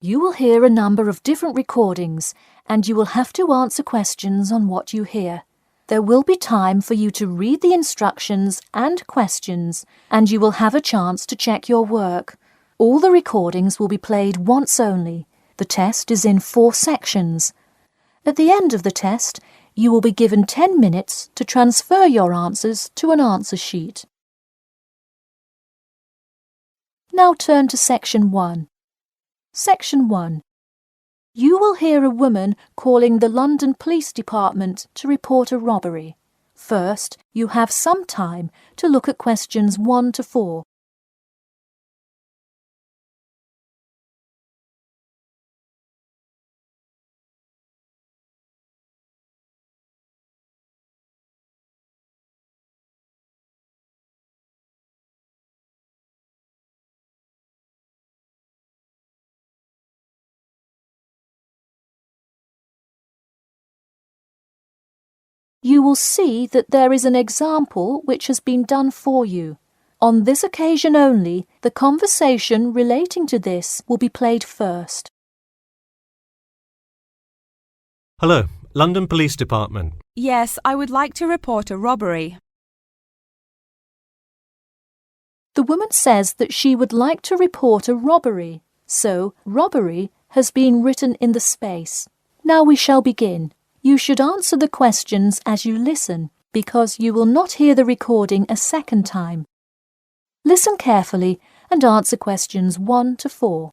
You will hear a number of different recordings, and you will have to answer questions on what you hear. There will be time for you to read the instructions and questions, and you will have a chance to check your work. All the recordings will be played once only. The test is in 4 sections. At the end of the test, you will be given 10 minutes to transfer your answers to an answer sheet. Now turn to Section 1. Section 1. You will hear a woman calling the London Police Department to report a robbery. First, you have some time to look at questions 1 to 4. You will see that there is an example which has been done for you. On this occasion only, the conversation relating to this will be played first. Hello, London Police Department. Yes, I would like to report a robbery. The woman says that she would like to report a robbery, so robbery has been written in the space. Now we shall begin. You should answer the questions as you listen, because you will not hear the recording a second time. Listen carefully and answer questions 1 to 4.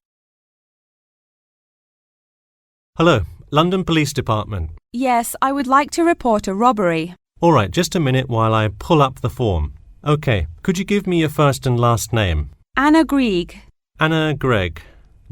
Hello, London Police Department. Yes, I would like to report a robbery. All right, just a minute while I pull up the form. OK, could you give me your first and last name? Anna Grieg. Anna Gregg.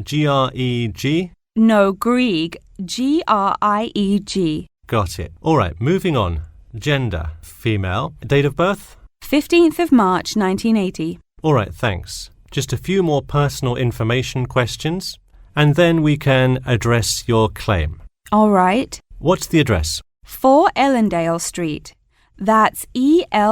G-R-E-G? No, Grieg. G-R-I-E-G. Got it. All right, moving on. Gender, female. Date of birth? 15th of March, 1980. All right, thanks. Just a few more personal information questions, and then we can address your claim. All right. What's the address? 4 Ellendale Street. That's E-L-L-E-N-D-A-L-E.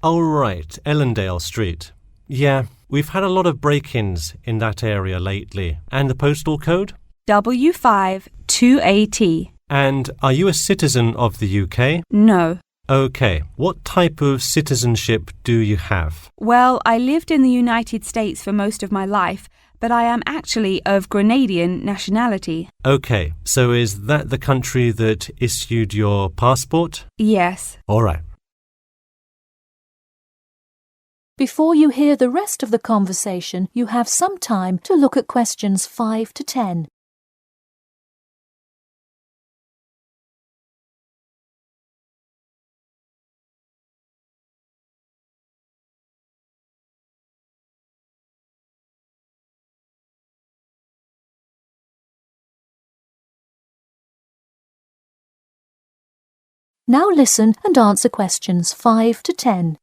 Oh, right, Ellendale Street. Yeah, we've had a lot of break-ins in that area lately. And the postal code? W5 2AT. And are you a citizen of the UK? No. OK. What type of citizenship do you have? Well, I lived in the United States for most of my life, but I am actually of Grenadian nationality. OK. So is that the country that issued your passport? Yes. All right. Before you hear the rest of the conversation, you have some time to look at questions 5 to 10. Now listen and answer questions 5 to 10.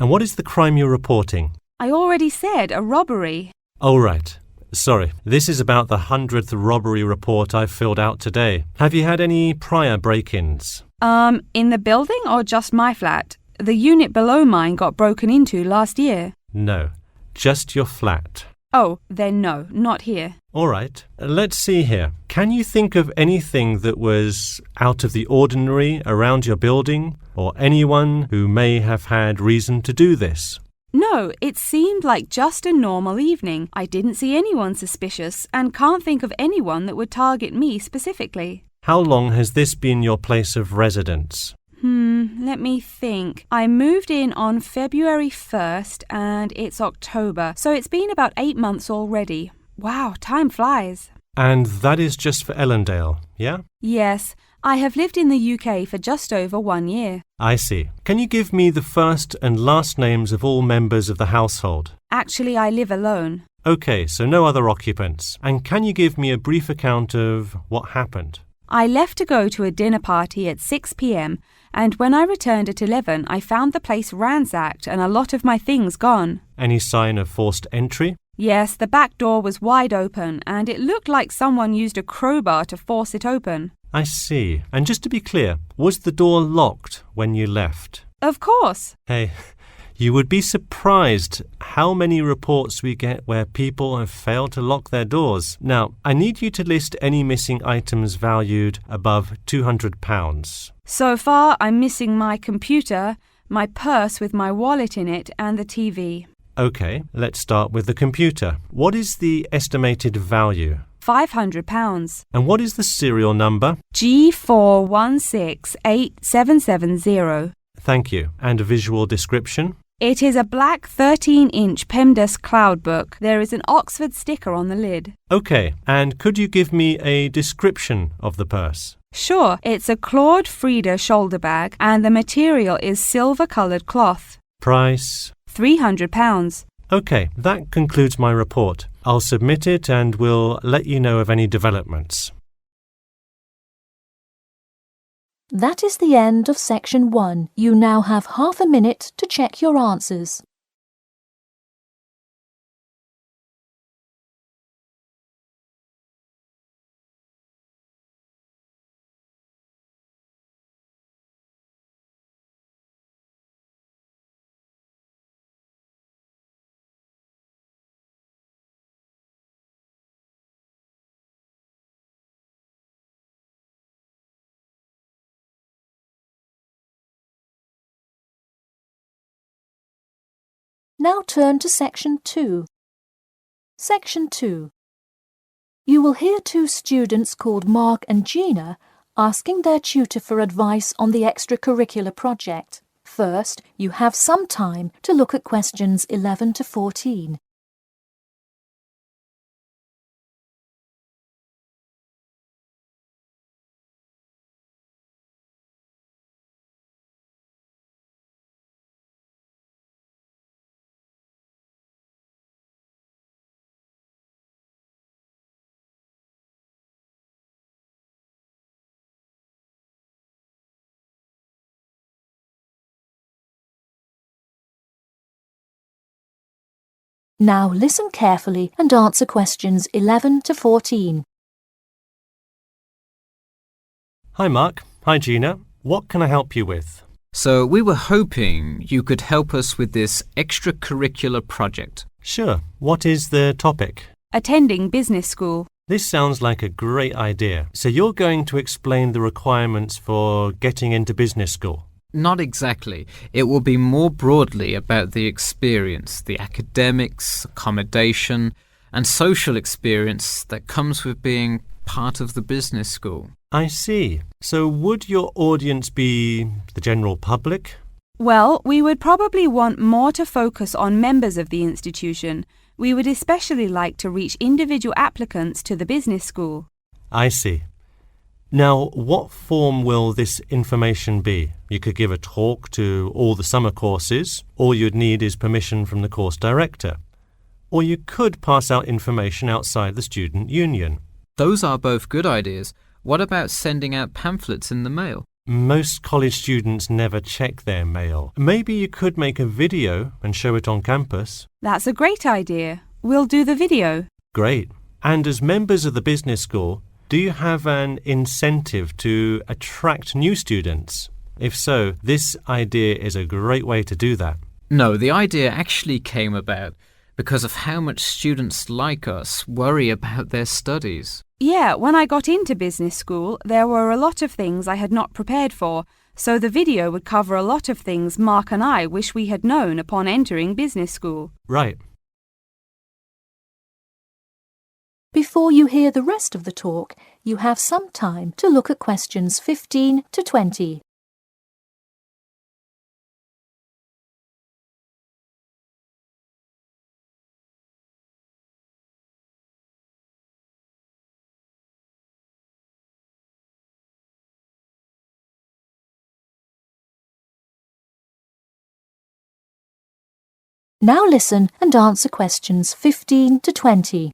And what is the crime you're reporting? I already said a robbery. Oh, right. Sorry. This is about the 100th robbery report I've filled out today. Have you had any prior break-ins? In the building or just my flat? The unit below mine got broken into last year. No, just your flat. Oh, then no, not here. All right. Let's see here. Can you think of anything that was out of the ordinary around your building, or anyone who may have had reason to do this? No, it seemed like just a normal evening. I didn't see anyone suspicious and can't think of anyone that would target me specifically. How long has this been your place of residence? Let me think. I moved in on February 1st and it's October, so it's been about 8 months already. Wow, time flies. And that is just for Ellendale, yeah? Yes, I have lived in the UK for just over 1 year. I see. Can you give me the first and last names of all members of the household? Actually, I live alone. OK, so no other occupants. And can you give me a brief account of what happened? I left to go to a dinner party at 6 p.m. and when I returned at 11, I found the place ransacked and a lot of my things gone. Any sign of forced entry? Yes, the back door was wide open and it looked like someone used a crowbar to force it open. I see. And just to be clear, was the door locked when you left? Of course. Hey, You would be surprised how many reports we get where people have failed to lock their doors. Now, I need you to list any missing items valued above £200. So far, I'm missing my computer, my purse with my wallet in it, and the TV. Okay, let's start with the computer. What is the estimated value? £500. And what is the serial number? G41687770. Thank you. And a visual description? It is a black 13-inch PEMDAS cloud book. There is an Oxford sticker on the lid. Okay, and could you give me a description of the purse? Sure, it's a Claude Frieda shoulder bag and the material is silver-coloured cloth. Price? £300. Okay, that concludes my report. I'll submit it and we'll let you know of any developments. That is the end of section 1. You now have half a minute to check your answers. Now turn to section 2. Section 2. You will hear two students called Mark and Gina asking their tutor for advice on the extracurricular project. First, you have some time to look at questions 11 to 14. Now listen carefully and answer questions 11 to 14. Hi Mark. Hi Gina. What can I help you with? So we were hoping you could help us with this extracurricular project. Sure. What is the topic? Attending business school. This sounds like a great idea. So you're going to explain the requirements for getting into business school? Not exactly. It will be more broadly about the experience, the academics, accommodation, and social experience that comes with being part of the business school. I see. So would your audience be the general public? Well, we would probably want more to focus on members of the institution. We would especially like to reach individual applicants to the business school. I see. Now, what form will this information be? You could give a talk to all the summer courses. All you'd need is permission from the course director. Or you could pass out information outside the student union. Those are both good ideas. What about sending out pamphlets in the mail? Most college students never check their mail. Maybe you could make a video and show it on campus. That's a great idea. We'll do the video. Great. And as members of the business school, do you have an incentive to attract new students? If so, this idea is a great way to do that. No, the idea actually came about because of how much students like us worry about their studies. Yeah, when I got into business school, there were a lot of things I had not prepared for, so the video would cover a lot of things Mark and I wish we had known upon entering business school. Right. Before you hear the rest of the talk, you have some time to look at questions 15 to 20. Now listen and answer questions 15 to 20.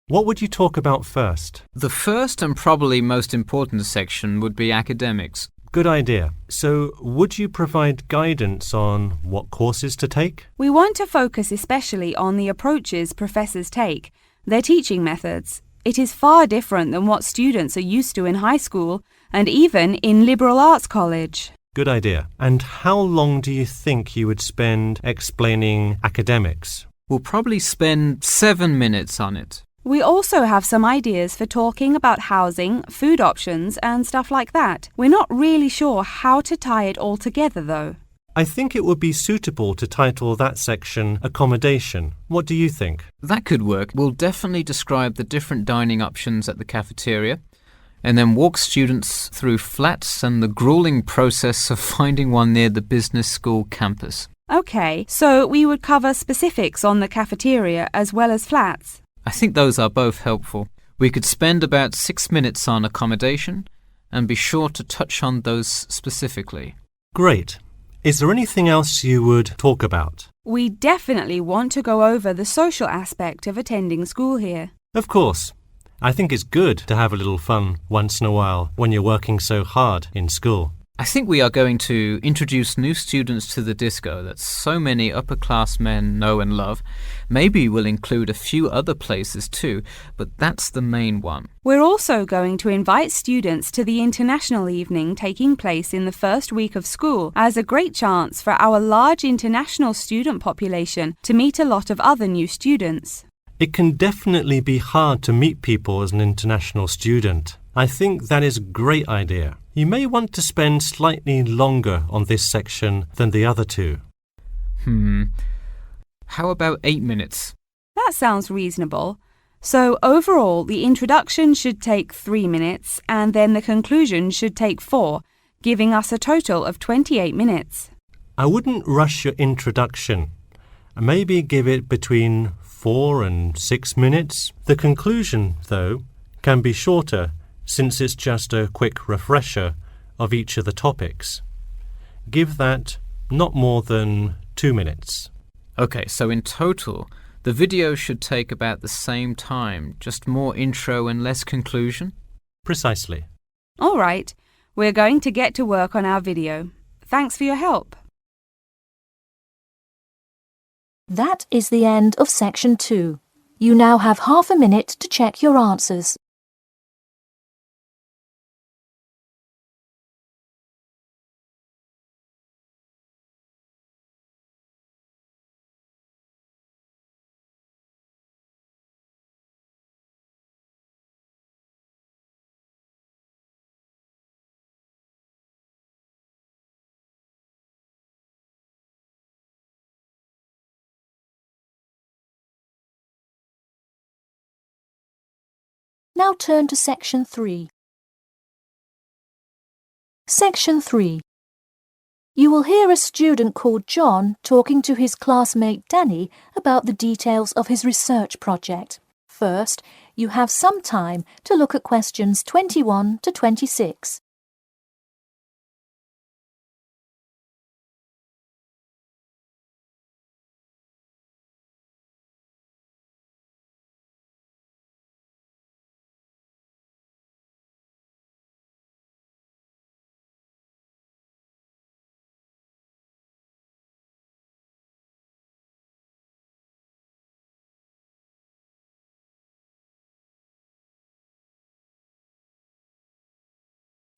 What would you talk about first? The first and probably most important section would be academics. Good idea. So, would you provide guidance on what courses to take? We want to focus especially on the approaches professors take, their teaching methods. It is far different than what students are used to in high school and even in liberal arts college. Good idea. And how long do you think you would spend explaining academics? We'll probably spend 7 minutes on it. We also have some ideas for talking about housing, food options, and stuff like that. We're not really sure how to tie it all together, though. I think it would be suitable to title that section Accommodation. What do you think? That could work. We'll definitely describe the different dining options at the cafeteria, and then walk students through flats and the grueling process of finding one near the business school campus. Okay, so we would cover specifics on the cafeteria as well as flats. I think those are both helpful. We could spend about 6 minutes on accommodation and be sure to touch on those specifically. Great. Is there anything else you would talk about? We definitely want to go over the social aspect of attending school here. Of course. I think it's good to have a little fun once in a while when you're working so hard in school. I think we are going to introduce new students to the disco that so many upper-class men know and love. Maybe we'll include a few other places too, but that's the main one. We're also going to invite students to the international evening taking place in the first week of school as a great chance for our large international student population to meet a lot of other new students. It can definitely be hard to meet people as an international student. I think that is a great idea. You may want to spend slightly longer on this section than the other two. How about 8 minutes? That sounds reasonable. So overall, the introduction should take 3 minutes and then the conclusion should take 4, giving us a total of 28 minutes. I wouldn't rush your introduction. Maybe give it between 4 and 6 minutes. The conclusion, though, can be shorter since it's just a quick refresher of each of the topics. Give that not more than 2 minutes. Okay, so in total, the video should take about the same time, just more intro and less conclusion? Precisely. All right, we're going to get to work on our video. Thanks for your help. That is the end of section 2. You now have half a minute to check your answers. Now turn to section 3. Section 3. You will hear a student called John talking to his classmate Danny about the details of his research project. First, you have some time to look at questions 21 to 26.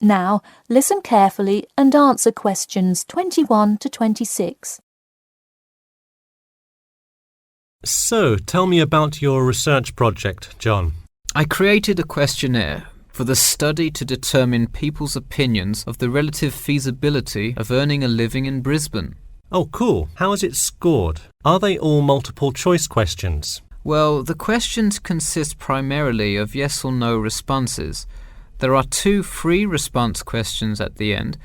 Now, listen carefully and answer questions 21 to 26. So, tell me about your research project, John. I created a questionnaire for the study to determine people's opinions of the relative feasibility of earning a living in Brisbane. Oh, cool. How is it scored? Are they all multiple choice questions? Well, the questions consist primarily of yes or no responses. There are 2 free response questions at the end.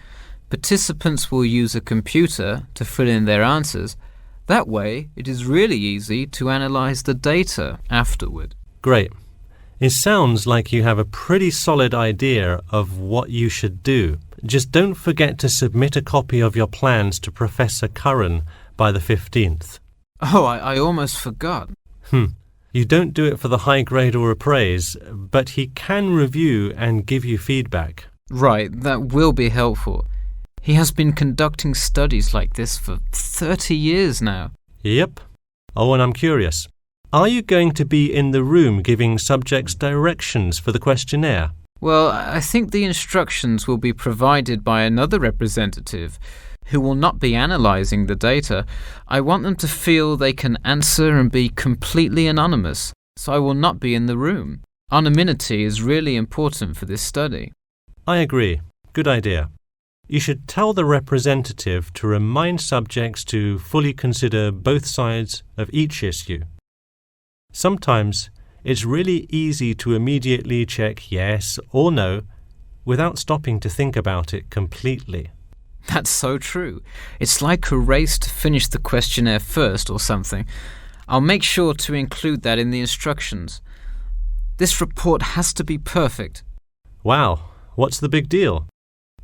Participants will use a computer to fill in their answers. That way, it is really easy to analyze the data afterward. Great. It sounds like you have a pretty solid idea of what you should do. Just don't forget to submit a copy of your plans to Professor Curran by the 15th. Oh, I almost forgot. You don't do it for the high grade or a praise, but he can review and give you feedback. Right, that will be helpful. He has been conducting studies like this for 30 years now. Yep. Oh, and I'm curious. Are you going to be in the room giving subjects directions for the questionnaire? Well, I think the instructions will be provided by another representative who will not be analysing the data. I want them to feel they can answer and be completely anonymous, so I will not be in the room. Anonymity is really important for this study. I agree. Good idea. You should tell the representative to remind subjects to fully consider both sides of each issue. Sometimes it's really easy to immediately check yes or no without stopping to think about it completely. That's so true. It's like a race to finish the questionnaire first or something. I'll make sure to include that in the instructions. This report has to be perfect. Wow, what's the big deal?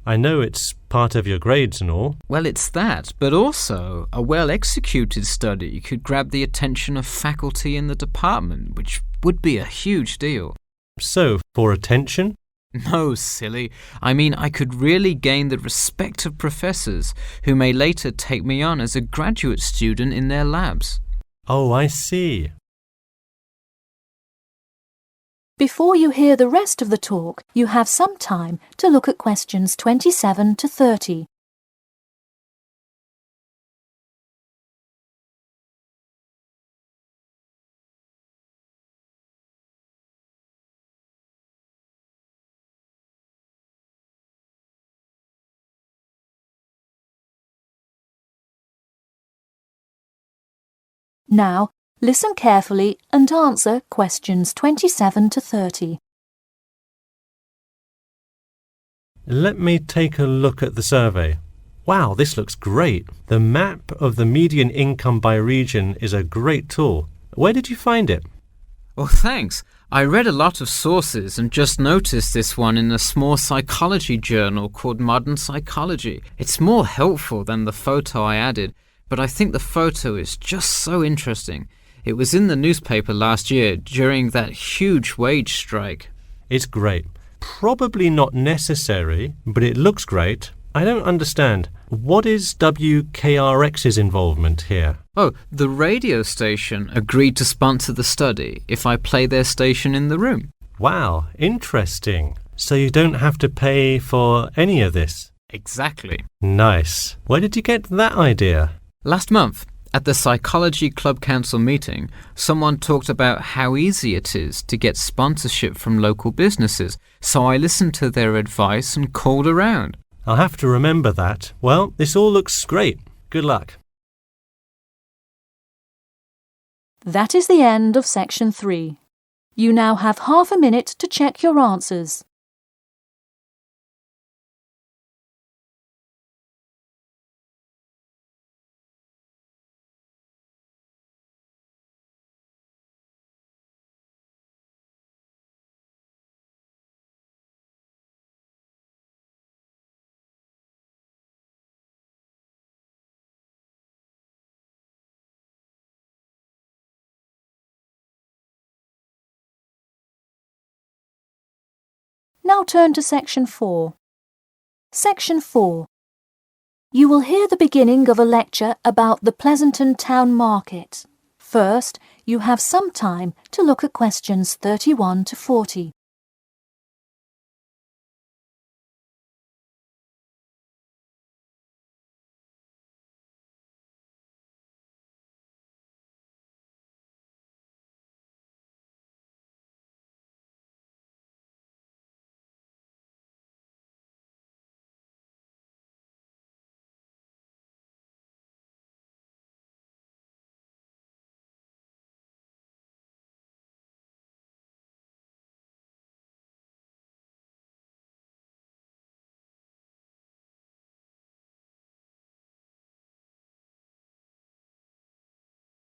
I know it's part of your grades and all. Well, it's that, but also a well-executed study could grab the attention of faculty in the department, which would be a huge deal. So, for attention? No, silly. I mean, I could really gain the respect of professors who may later take me on as a graduate student in their labs. Oh, I see. Before you hear the rest of the talk, you have some time to look at questions 27 to 30. Now, listen carefully and answer questions 27 to 30. Let me take a look at the survey. Wow, this looks great. The map of the median income by region is a great tool. Where did you find it? Oh, thanks. I read a lot of sources and just noticed this one in a small psychology journal called Modern Psychology. It's more helpful than the photo I added, but I think the photo is just so interesting. It was in the newspaper last year during that huge wage strike. It's great. Probably not necessary, but it looks great. I don't understand. What is WKRX's involvement here? Oh, the radio station agreed to sponsor the study if I play their station in the room. Wow, interesting. So you don't have to pay for any of this? Exactly. Nice. Where did you get that idea? Last month, at the Psychology Club Council meeting, someone talked about how easy it is to get sponsorship from local businesses, so I listened to their advice and called around. I'll have to remember that. Well, this all looks great. Good luck. That is the end of section 3. You now have half a minute to check your answers. Now turn to section 4. Section 4. You will hear the beginning of a lecture about the Pleasanton Town Market. First, you have some time to look at questions 31 to 40.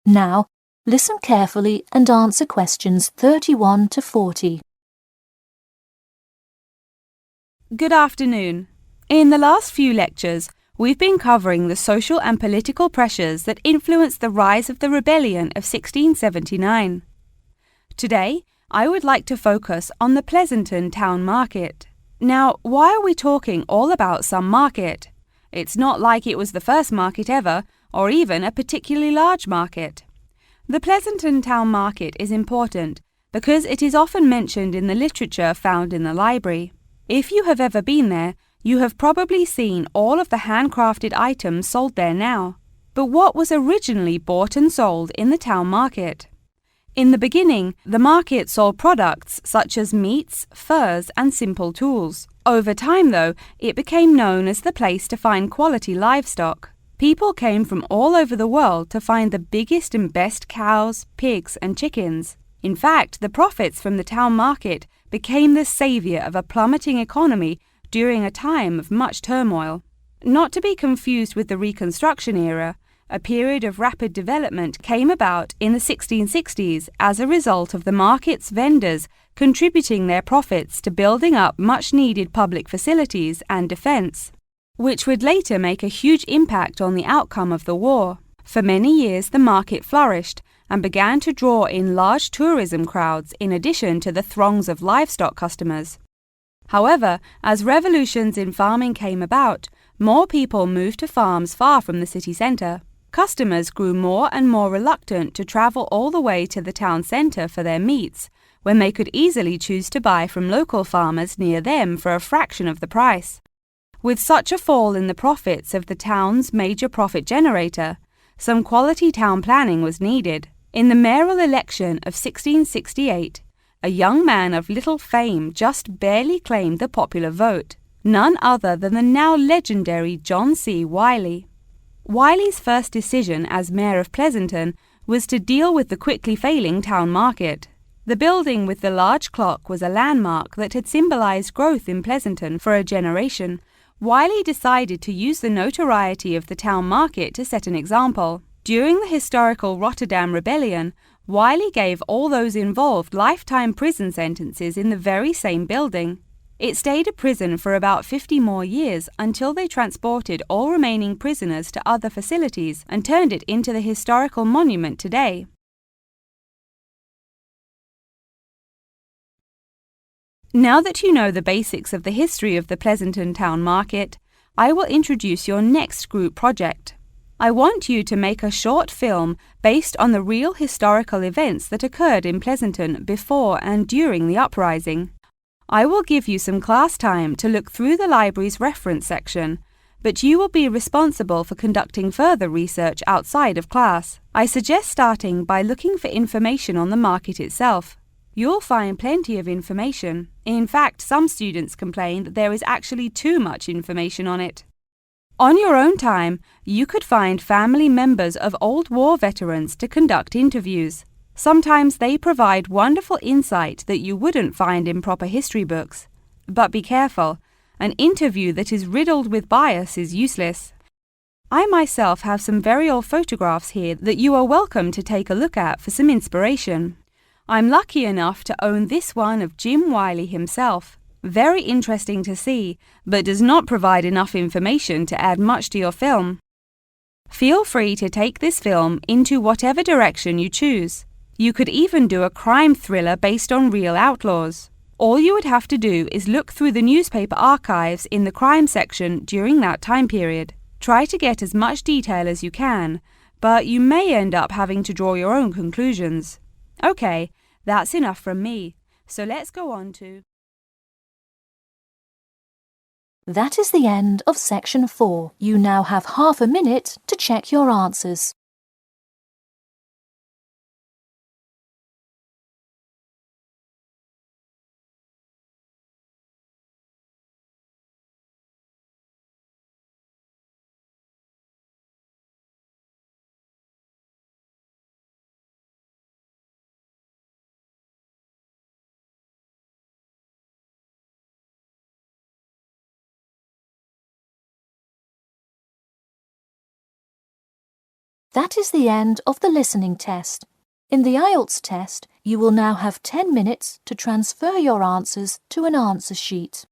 Now, listen carefully and answer questions 31 to 40. Good afternoon. In the last few lectures, we've been covering the social and political pressures that influenced the rise of the rebellion of 1679. Today, I would like to focus on the Pleasanton Town Market. Now, why are we talking all about some market? It's not like it was the first market ever, or even a particularly large market. The Pleasanton Town Market is important because it is often mentioned in the literature found in the library. If you have ever been there, you have probably seen all of the handcrafted items sold there now. But what was originally bought and sold in the town market? In the beginning, the market sold products such as meats, furs, and simple tools. Over time, though, it became known as the place to find quality livestock. People came from all over the world to find the biggest and best cows, pigs, and chickens. In fact, the profits from the town market became the savior of a plummeting economy during a time of much turmoil. Not to be confused with the Reconstruction era, a period of rapid development came about in the 1660s as a result of the market's vendors contributing their profits to building up much-needed public facilities and defense, which would later make a huge impact on the outcome of the war. For many years, the market flourished and began to draw in large tourism crowds in addition to the throngs of livestock customers. However, as revolutions in farming came about, more people moved to farms far from the city centre. Customers grew more and more reluctant to travel all the way to the town centre for their meats, when they could easily choose to buy from local farmers near them for a fraction of the price. With such a fall in the profits of the town's major profit generator, some quality town planning was needed. In the mayoral election of 1668, a young man of little fame just barely claimed the popular vote, none other than the now legendary John C. Wiley. Wiley's first decision as mayor of Pleasanton was to deal with the quickly failing town market. The building with the large clock was a landmark that had symbolized growth in Pleasanton for a generation. Wiley decided to use the notoriety of the town market to set an example. During the historical Rotterdam Rebellion, Wiley gave all those involved lifetime prison sentences in the very same building. It stayed a prison for about 50 more years until they transported all remaining prisoners to other facilities and turned it into the historical monument today. Now that you know the basics of the history of the Pleasanton Town Market, I will introduce your next group project. I want you to make a short film based on the real historical events that occurred in Pleasanton before and during the uprising. I will give you some class time to look through the library's reference section, but you will be responsible for conducting further research outside of class. I suggest starting by looking for information on the market itself. You'll find plenty of information. In fact, some students complain that there is actually too much information on it. On your own time, you could find family members of old war veterans to conduct interviews. Sometimes they provide wonderful insight that you wouldn't find in proper history books. But be careful, an interview that is riddled with bias is useless. I myself have some very old photographs here that you are welcome to take a look at for some inspiration. I'm lucky enough to own this one of Jim Wiley himself. Very interesting to see, but does not provide enough information to add much to your film. Feel free to take this film into whatever direction you choose. You could even do a crime thriller based on real outlaws. All you would have to do is look through the newspaper archives in the crime section during that time period. Try to get as much detail as you can, but you may end up having to draw your own conclusions. Okay, that's enough from me, so let's go on to... That is the end of section 4. You now have half a minute to check your answers. That is the end of the listening test. In the IELTS test, you will now have 10 minutes to transfer your answers to an answer sheet.